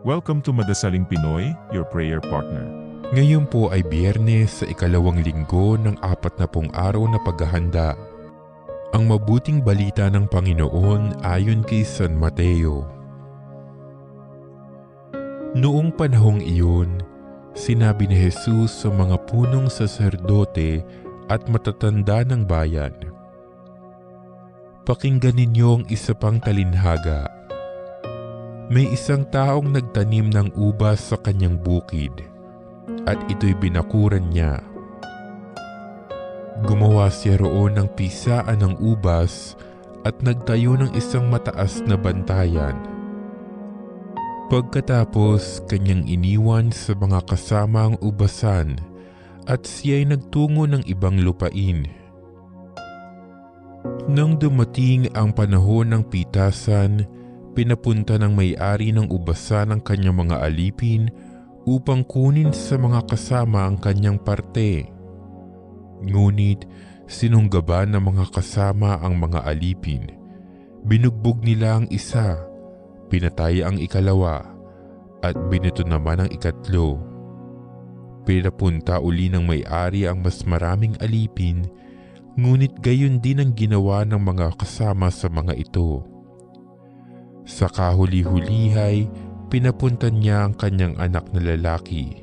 Welcome to Madasaling Pinoy, your prayer partner. Ngayon po ay Biyernes sa ikalawang linggo ng 40 araw na paghahanda. Ang mabuting balita ng Panginoon ayon kay San Mateo. Noong panahong iyon, sinabi ni Jesus sa mga punong saserdote at matatanda ng bayan, "Pakinggan ninyo ang isa pang talinhaga. May isang taong nagtanim ng ubas sa kanyang bukid, at ito'y binakuran niya. Gumawa siya roon ng pisaan ng ubas at nagtayo ng isang mataas na bantayan. Pagkatapos, kanyang iniwan sa mga kasama ang ubasan at siya'y nagtungo ng ibang lupain. Nang dumating ang panahon ng pitasan, pinapunta ng may-ari ng ubasan ang kanyang mga alipin upang kunin sa mga kasama ang kanyang parte. Ngunit sinunggaban ng mga kasama ang mga alipin. Binugbog nila ang isa, pinatay ang ikalawa, at binuto naman ang ikatlo. Pinapunta uli ng may-ari ang mas maraming alipin, ngunit gayon din ang ginawa ng mga kasama sa mga ito. Sa kahuli-hulihay, pinapunta niya ang kanyang anak na lalaki.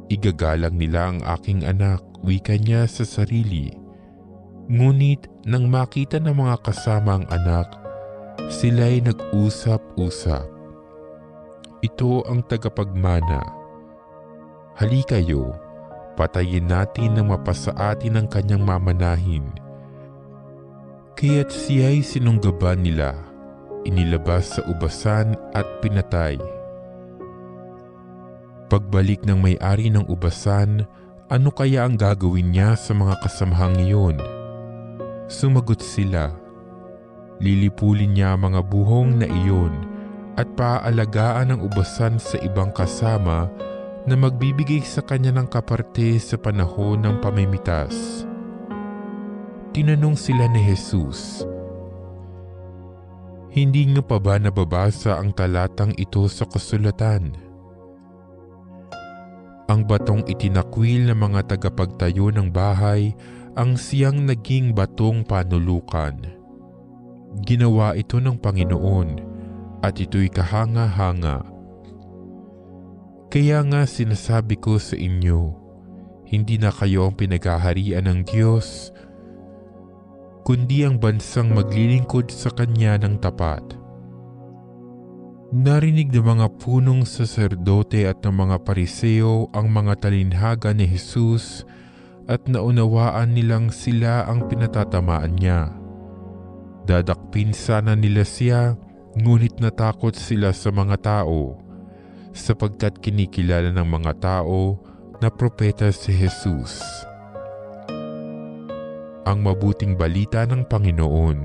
"Igagalang nila ang aking anak," wika niya sa sarili. Ngunit nang makita ng mga kasama ang anak, sila'y nag-usap-usap. "Ito ang tagapagmana. Halikayo, patayin natin nang mapasa atin ang kanyang mamanahin." Kaya't siya'y sinunggaban nila, inilabas sa ubasan at pinatay. Pagbalik ng may-ari ng ubasan, ano kaya ang gagawin niya sa mga kasamahang iyon? Sumagot sila, lilipulin niya ang mga buhong na iyon at paaalagaan ang ubasan sa ibang kasama na magbibigay sa kanya ng kaparte sa panahon ng pamimitas. Tinanong sila ni Jesus, "Hindi nga pa ba nababasa ang talatang ito sa kasulatan? Ang batong itinakwil ng mga tagapagtayo ng bahay ang siyang naging batong panulukan. Ginawa ito ng Panginoon at ito'y kahanga-hanga. Kaya nga sinasabi ko sa inyo, hindi na kayo ang pinaghaharian ng Diyos, kundi ang bansang maglilingkod sa Kanya ng tapat." Narinig ng mga punong saserdote at ng mga pariseo ang mga talinhaga ni Jesus at naunawaan nilang sila ang pinatatamaan niya. Dadakpin sana nila siya, ngunit natakot sila sa mga tao, sapagkat kinikilala ng mga tao na propeta si Jesus. Ang mabuting balita ng Panginoon.